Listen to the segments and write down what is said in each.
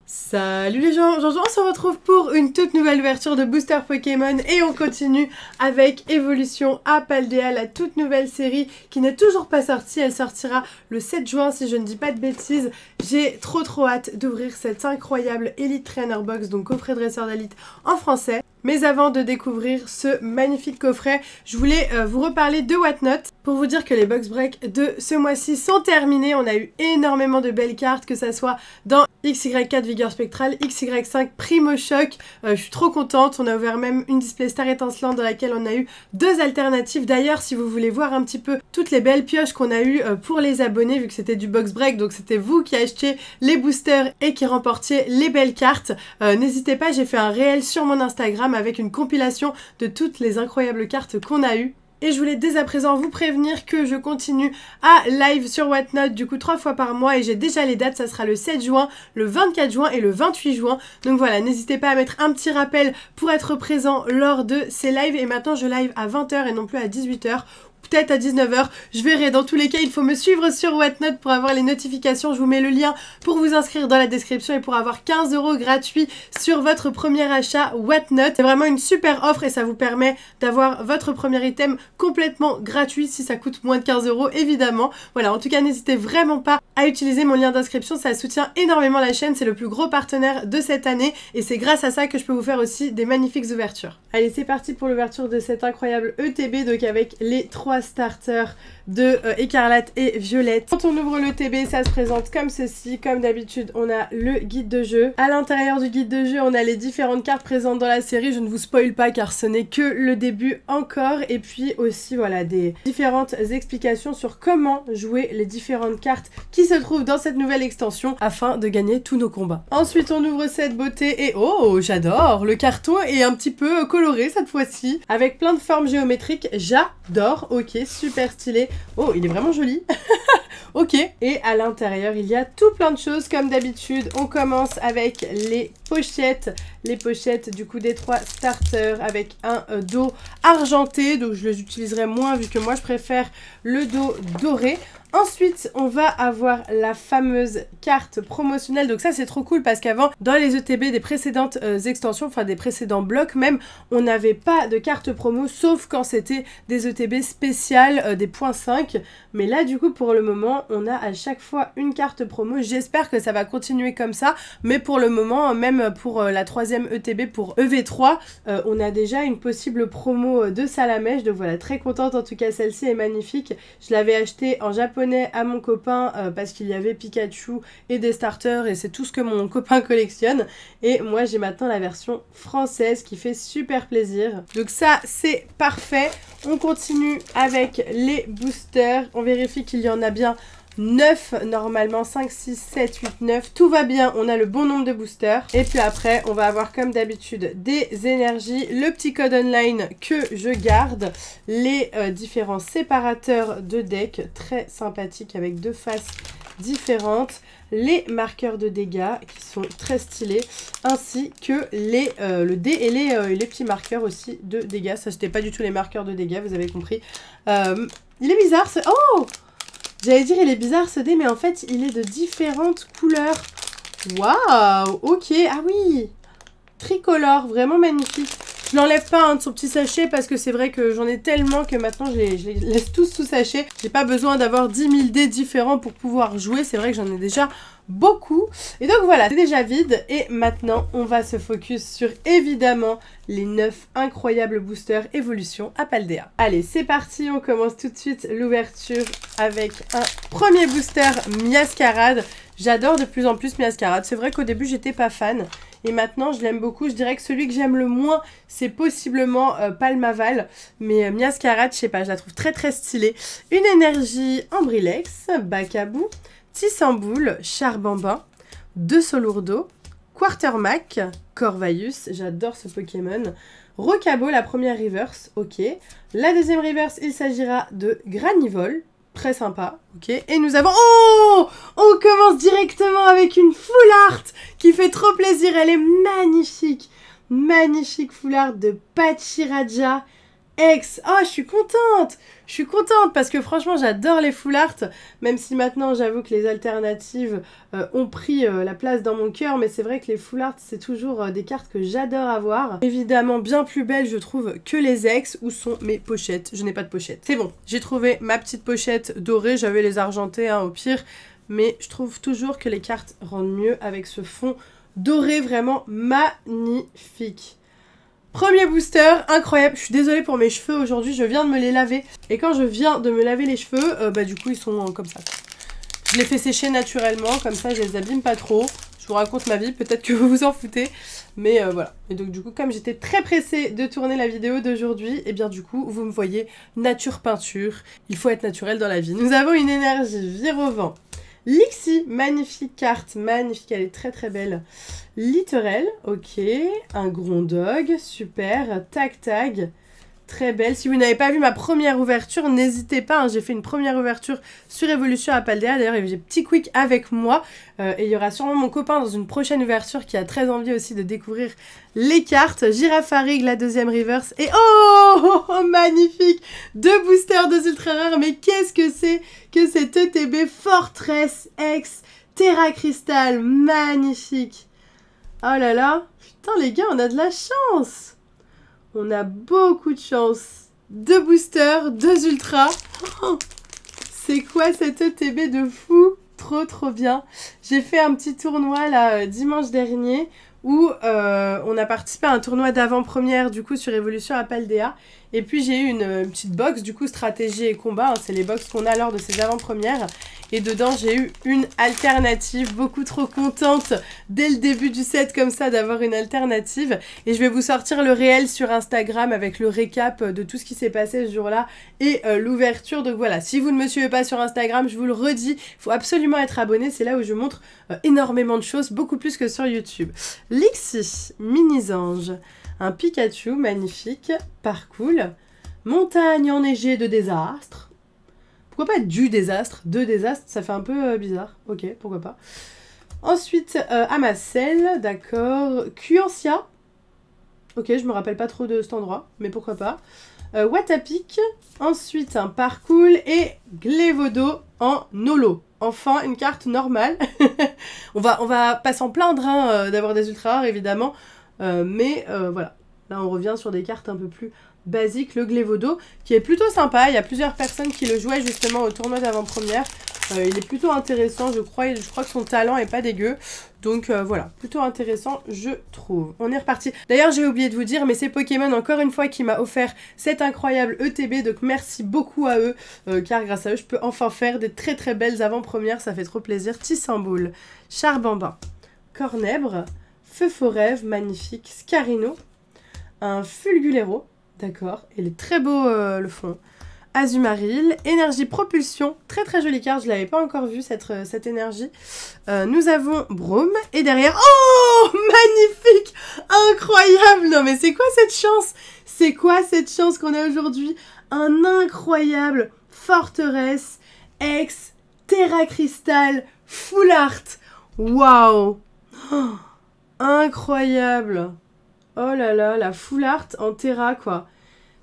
Salut les gens, aujourd'hui on se retrouve pour une toute nouvelle ouverture de Booster Pokémon et on continue avec Evolution à Paldea, la toute nouvelle série qui n'est toujours pas sortie. Elle sortira le 7 juin si je ne dis pas de bêtises. J'ai trop hâte d'ouvrir cette incroyable Elite Trainer Box, donc coffret dresseur d'élite en français. Mais avant de découvrir ce magnifique coffret, je voulais vous reparler de Whatnot pour vous dire que les box breaks de ce mois-ci sont terminés. On a eu énormément de belles cartes, que ça soit dans XY4 Vigueur Spectrale, XY5 Primo Choc. Je suis trop contente. On a ouvert même une display Star étincelante dans laquelle on a eu deux alternatives. D'ailleurs, si vous voulez voir un petit peu toutes les belles pioches qu'on a eues pour les abonnés, vu que c'était du box break, donc c'était vous qui achetiez les boosters et qui remportiez les belles cartes, n'hésitez pas, j'ai fait un réel sur mon Instagram avec une compilation de toutes les incroyables cartes qu'on a eues. Et je voulais dès à présent vous prévenir que je continue à live sur Whatnot, du coup 3 fois par mois, et j'ai déjà les dates, ça sera le 7 juin, le 24 juin et le 28 juin. Donc voilà, n'hésitez pas à mettre un petit rappel pour être présent lors de ces lives. Et maintenant je live à 20 h et non plus à 18 h. Peut-être à 19 h, je verrai. Dans tous les cas, il faut me suivre sur Whatnot pour avoir les notifications. Je vous mets le lien pour vous inscrire dans la description et pour avoir 15 € gratuits sur votre premier achat Whatnot. C'est vraiment une super offre et ça vous permet d'avoir votre premier item complètement gratuit si ça coûte moins de 15 € évidemment. Voilà, en tout cas, n'hésitez vraiment pas à utiliser mon lien d'inscription. Ça soutient énormément la chaîne. C'est le plus gros partenaire de cette année et c'est grâce à ça que je peux vous faire aussi des magnifiques ouvertures. Allez, c'est parti pour l'ouverture de cette incroyable ETB, donc avec les 3 starters de écarlate et violette. Quand on ouvre le TB, ça se présente comme ceci. Comme d'habitude, on a le guide de jeu. À l'intérieur du guide de jeu, on a les différentes cartes présentes dans la série. Je ne vous spoil pas car ce n'est que le début encore. Et puis aussi, voilà, des différentes explications sur comment jouer les différentes cartes qui se trouvent dans cette nouvelle extension afin de gagner tous nos combats. Ensuite, on ouvre cette beauté et oh, j'adore! Le carton est un petit peu coloré cette fois-ci avec plein de formes géométriques. J'adore! Ok, super stylé. Oh, il est vraiment joli. Ok. Et à l'intérieur, il y a tout plein de choses. Comme d'habitude, on commence avec les pochettes. Les pochettes du coup des 3 starters avec un dos argenté. Donc je les utiliserai moins vu que moi je préfère le dos doré. Ensuite, on va avoir la fameuse carte promotionnelle. Donc ça, c'est trop cool parce qu'avant, dans les ETB des précédentes extensions, enfin des précédents blocs même, on n'avait pas de carte promo, sauf quand c'était des ETB spéciales, des .5. Mais là, du coup, pour le moment, on a à chaque fois une carte promo. J'espère que ça va continuer comme ça. Mais pour le moment, même pour la 3e ETB, pour EV3, on a déjà une possible promo de Salamèche. Donc voilà, très contente. En tout cas, celle-ci est magnifique. Je l'avais achetée en japonais à mon copain parce qu'il y avait Pikachu et des starters et c'est tout ce que mon copain collectionne. Et moi, j'ai maintenant la version française qui fait super plaisir. Donc ça, c'est parfait. On continue avec les boosters. On vérifie qu'il y en a bien 9 normalement, 5, 6, 7, 8, 9, tout va bien, on a le bon nombre de boosters. Et puis après, on va avoir comme d'habitude des énergies, le petit code online que je garde, les différents séparateurs de deck, très sympathiques avec 2 faces différentes, les marqueurs de dégâts qui sont très stylés, ainsi que le dé et les petits marqueurs aussi de dégâts. Ça, c'était pas du tout les marqueurs de dégâts, vous avez compris. Il est bizarre ce... Oh! J'allais dire il est bizarre ce dé, mais en fait il est de différentes couleurs. Waouh, ok, ah oui, tricolore, vraiment magnifique. Je l'enlève pas de son petit sachet parce que c'est vrai que j'en ai tellement que maintenant je les laisse tous sous sachet. J'ai pas besoin d'avoir 10 000 dés différents pour pouvoir jouer, c'est vrai que j'en ai déjà beaucoup. Et donc voilà, c'est déjà vide et maintenant on va se focus sur évidemment les 9 incroyables boosters évolution à Paldea. Allez, c'est parti, on commence tout de suite l'ouverture avec un premier booster Miascarade. J'adore de plus en plus Miascarade. C'est vrai qu'au début j'étais pas fan et maintenant je l'aime beaucoup. Je dirais que celui que j'aime le moins c'est possiblement Palmaval, mais Miascarade, je sais pas, je la trouve très très stylée. Une énergie Ambrilex, Bacabou, Tissamboule, Charbambin, 2 Solourdo, Quartermac, Corvaius, j'adore ce Pokémon, Rocabo, la première reverse, ok. La deuxième reverse, il s'agira de Granivol, très sympa, ok. Et nous avons... Oh! On commence directement avec une full art qui fait trop plaisir, elle est magnifique. Magnifique full art de Pachiraja. X. Oh, je suis contente. Je suis contente parce que franchement, j'adore les full art. Même si maintenant, j'avoue que les alternatives ont pris la place dans mon cœur. Mais c'est vrai que les full art, c'est toujours des cartes que j'adore avoir. Évidemment, bien plus belles, je trouve, que les X. Où sont mes pochettes? Je n'ai pas de pochette. C'est bon, j'ai trouvé ma petite pochette dorée. J'avais les argentées, hein, au pire. Mais je trouve toujours que les cartes rendent mieux avec ce fond doré vraiment magnifique. Premier booster, incroyable. Je suis désolée pour mes cheveux aujourd'hui, je viens de me les laver. Et quand je viens de me laver les cheveux, bah du coup ils sont comme ça. Je les fais sécher naturellement, comme ça je les abîme pas trop. Je vous raconte ma vie, peut-être que vous vous en foutez. Mais voilà. Et donc du coup, comme j'étais très pressée de tourner la vidéo d'aujourd'hui, et bien du coup, vous me voyez nature peinture. Il faut être naturel dans la vie. Nous avons une énergie vire au vent. Lixie, magnifique carte, magnifique, elle est très très belle. Littorel, ok, un Grondog, super, Tag Tag, très belle. Si vous n'avez pas vu ma première ouverture, n'hésitez pas, hein, j'ai fait une première ouverture sur Evolution à Paldea, d'ailleurs j'ai petit quick avec moi, et il y aura sûrement mon copain dans une prochaine ouverture qui a très envie aussi de découvrir les cartes. Girafarig, la deuxième reverse, et oh, magnifique, 2 boosters, 2 ultra rares, mais qu'est-ce que c'est que cette ETB Fortress X Terra Crystal, magnifique. Oh là là, putain les gars, on a de la chance. On a beaucoup de chance. 2 boosters, 2 ultras. Oh, c'est quoi cette ETB de fou? Trop bien. J'ai fait un petit tournoi là dimanche dernier où on a participé à un tournoi d'avant-première du coup sur Evolution à Paldea. Et puis j'ai eu une petite box du coup stratégie et combat, hein, c'est les box qu'on a lors de ces avant-premières. Et dedans j'ai eu une alternative, beaucoup trop contente dès le début du set comme ça d'avoir une alternative. Et je vais vous sortir le réel sur Instagram avec le récap de tout ce qui s'est passé ce jour-là et l'ouverture. Donc voilà, si vous ne me suivez pas sur Instagram, je vous le redis, il faut absolument être abonné, c'est là où je montre énormément de choses, beaucoup plus que sur YouTube. Lixie, Mini-Ange, un Pikachu magnifique, Parcours, montagne enneigée de désastre. Pourquoi pas du désastre? 2 désastres, ça fait un peu bizarre. Ok, pourquoi pas. Ensuite, Amacel, d'accord. Cuancia. Ok, je me rappelle pas trop de cet endroit, mais pourquoi pas. Watapic. Ensuite, un Parcours et Glevodo en holo. Enfin, une carte normale. on va pas s'en plaindre hein, d'avoir des ultra rares, évidemment. Mais voilà. Là, on revient sur des cartes un peu plus basiques. Le Glevodo, qui est plutôt sympa. Il y a plusieurs personnes qui le jouaient justement au tournoi d'avant-première. Il est plutôt intéressant, je crois. Je crois que son talent est pas dégueu. Donc voilà, plutôt intéressant, je trouve. On est reparti. D'ailleurs, j'ai oublié de vous dire, mais c'est Pokémon, encore une fois, qui m'a offert cette incroyable ETB. Donc merci beaucoup à eux, car grâce à eux, je peux enfin faire des très très belles avant-premières. Ça fait trop plaisir. Tissamboul, Charbambin, Cornèbre, Feu Forève, magnifique. Scarino, un Fulgulero, d'accord. Il est très beau le fond. Azumarill, énergie propulsion, très très jolie carte, je l'avais pas encore vue cette énergie. Nous avons Brome, et derrière, oh magnifique, incroyable, non mais c'est quoi cette chance? C'est quoi cette chance qu'on a aujourd'hui? Un incroyable Forteresse X Terra Crystal Full Art, waouh, oh, incroyable, oh là là, la Full Art en Terra quoi.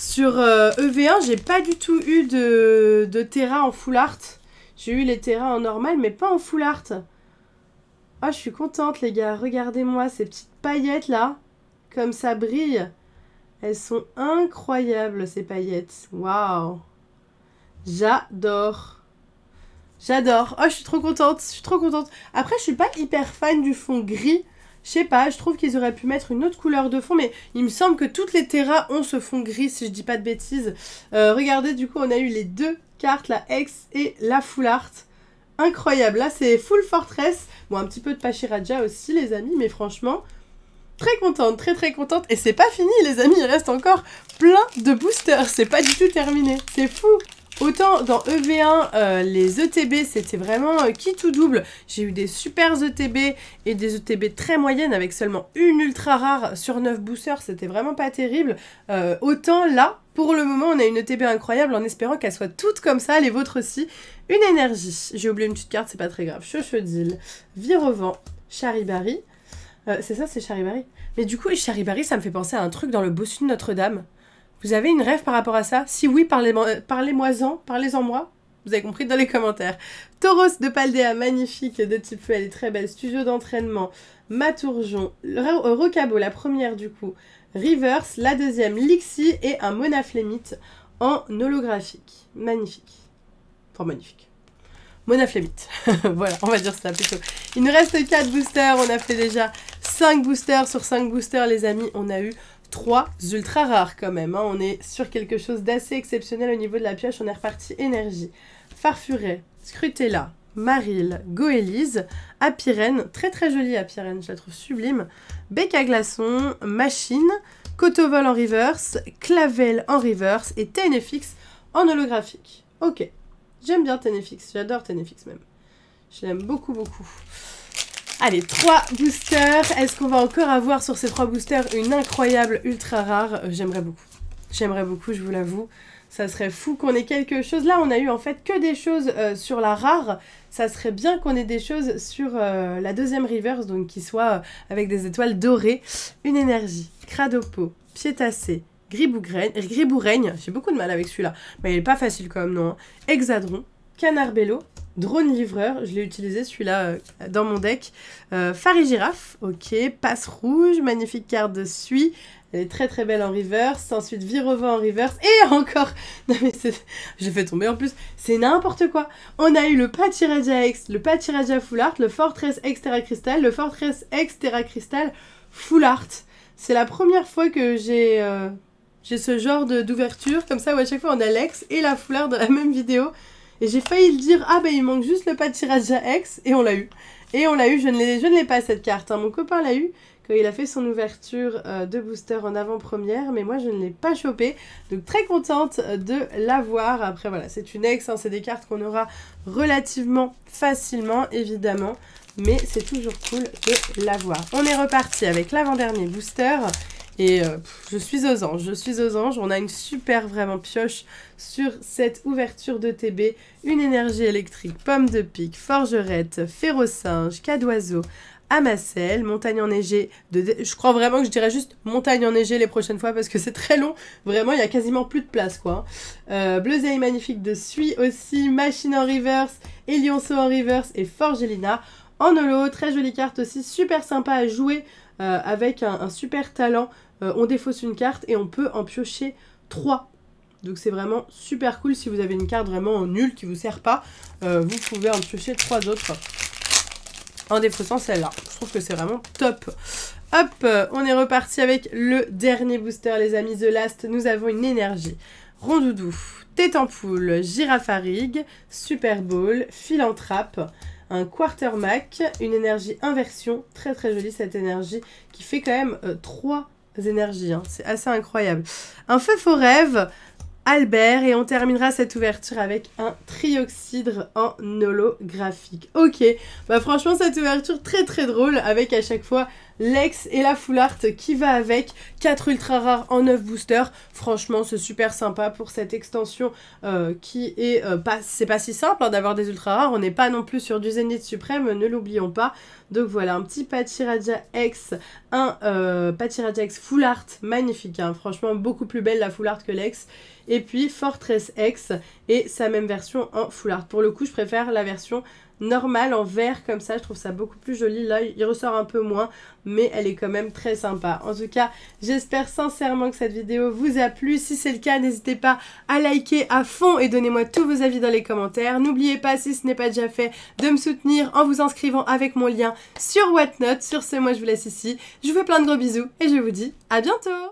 Sur EV1, j'ai pas du tout eu de Terra en full art. J'ai eu les Terra en normal, mais pas en full art. Oh, je suis contente, les gars. Regardez-moi ces petites paillettes, là. Comme ça brille. Elles sont incroyables, ces paillettes. Waouh. J'adore. J'adore. Oh, je suis trop contente. Je suis trop contente. Après, je suis pas hyper fan du fond gris. Je sais pas, je trouve qu'ils auraient pu mettre une autre couleur de fond, mais il me semble que toutes les Terra ont ce fond gris, si je dis pas de bêtises. Regardez, du coup, on a eu les 2 cartes, la X et la Full Art. Incroyable, là, c'est Full Fortress. Bon, un petit peu de Pachiraja aussi, les amis, mais franchement, très contente, très très contente. Et c'est pas fini, les amis, il reste encore plein de boosters. C'est pas du tout terminé, c'est fou. Autant dans EV1, les ETB, c'était vraiment qui tout double. J'ai eu des super ETB et des ETB très moyennes avec seulement une ultra rare sur 9 boosters. C'était vraiment pas terrible. Autant là, pour le moment, on a une ETB incroyable en espérant qu'elle soit toute comme ça, les vôtres aussi. Une énergie. J'ai oublié une petite carte, c'est pas très grave. Chochodile, Virovent, Charibari. C'est ça, c'est Charibari. Mais du coup, Charibari, ça me fait penser à un truc dans le bossu de Notre-Dame. Vous avez une rêve par rapport à ça? Si oui, parlez-en moi. Vous avez compris dans les commentaires. Tauros de Paldea, magnifique, de type feu, elle est très belle. Studio d'entraînement, Maturgeon, Rocabo, la première du coup, Reverse, la deuxième, Lixie et un Monaflémite en holographique. Magnifique. Enfin, magnifique. Monaflémite. Voilà, on va dire ça plutôt. Il nous reste 4 boosters. On a fait déjà 5 boosters. Sur 5 boosters, les amis, on a eu 3 ultra rares quand même. Hein. On est sur quelque chose d'assez exceptionnel au niveau de la pioche. On est reparti énergie. Farfuret, Scrutella, Maril, Goélise, Apirène, très très jolie Apirène, je la trouve sublime, Bec à glaçon, Machine, Cotovol en reverse, Clavel en reverse et Ténéfix en holographique. Ok, j'aime bien Ténéfix, j'adore Ténéfix même. Je l'aime beaucoup beaucoup. Allez, 3 boosters. Est-ce qu'on va encore avoir sur ces 3 boosters une incroyable ultra rare? J'aimerais beaucoup. J'aimerais beaucoup, je vous l'avoue. Ça serait fou qu'on ait quelque chose. Là, on a eu en fait que des choses sur la rare. Ça serait bien qu'on ait des choses sur la deuxième reverse, donc qui soit avec des étoiles dorées. Une énergie, Cradopo, Piétassé, Griboureigne. J'ai beaucoup de mal avec celui-là, mais il est pas facile quand même, non. Hexadron, Canarbello, Drone Livreur, je l'ai utilisé celui-là dans mon deck. Farigiraffe, ok. Passe rouge, magnifique carte de Suie. Elle est très très belle en reverse. Ensuite, Virova en reverse. Et encore... Non mais j'ai fait tomber en plus. C'est n'importe quoi. On a eu le Pachiraja X, le Pachiraja Full Art, le Fortress X Terra Crystal, le Fortress X Terra Crystal Full Art. C'est la première fois que j'ai ce genre d'ouverture comme ça où à chaque fois on a l'X et la Full Art dans la même vidéo. Et j'ai failli le dire, ah ben il manque juste le Pachiraja X, et on l'a eu. Et on l'a eu, je ne l'ai pas cette carte, hein. Mon copain l'a eu, quand il a fait son ouverture de booster en avant-première, mais moi je ne l'ai pas chopé. Donc très contente de l'avoir. Après voilà, c'est une X, hein, c'est des cartes qu'on aura relativement facilement, évidemment. Mais c'est toujours cool de l'avoir. On est reparti avec l'avant-dernier booster. Et je suis aux anges, on a une super vraiment pioche sur cette ouverture de TB, une énergie électrique, pomme de pique, forgerette, férocinge, cadoiseau, Amacel, montagne enneigée, je crois vraiment que je dirais juste montagne enneigée les prochaines fois parce que c'est très long, vraiment il y a quasiment plus de place quoi. Bleuzeille magnifique de Suie aussi, machine en reverse, Elionceau en reverse et Forgelina en holo, très jolie carte aussi, super sympa à jouer avec un super talent. On défausse une carte et on peut en piocher 3. Donc c'est vraiment super cool si vous avez une carte vraiment nulle qui vous sert pas. Vous pouvez en piocher 3 autres en défaussant celle-là. Je trouve que c'est vraiment top. Hop, on est reparti avec le dernier booster les amis, The Last. Nous avons une énergie. Rondoudou, Tête en poule, Girafarig, Super Bowl, Philanthrape, un Quartermac, une énergie inversion. Très très jolie cette énergie qui fait quand même 3 énergies, hein. C'est assez incroyable. Un feu faux rêve, Albert, et on terminera cette ouverture avec un trioxydre en holographique. Ok, bah franchement cette ouverture très très drôle avec à chaque fois l'X et la Full Art qui va avec, 4 ultra rares en 9 boosters. Franchement c'est super sympa pour cette extension qui est c'est pas si simple hein, d'avoir des ultra rares. On n'est pas non plus sur du Zénith suprême, ne l'oublions pas. Donc voilà, un petit Pachiraja X, un Pachiraja X Full Art magnifique, hein. Franchement beaucoup plus belle la Full Art que l'X. Et puis Fortress X et sa même version en Full Art. Pour le coup je préfère la version normale en vert comme ça, je trouve ça beaucoup plus joli. Là il ressort un peu moins mais elle est quand même très sympa. En tout cas j'espère sincèrement que cette vidéo vous a plu. Si c'est le cas n'hésitez pas à liker à fond et donnez-moi tous vos avis dans les commentaires. N'oubliez pas, si ce n'est pas déjà fait, de me soutenir en vous inscrivant avec mon lien sur Whatnot. Sur ce, moi je vous laisse ici, je vous fais plein de gros bisous et je vous dis à bientôt.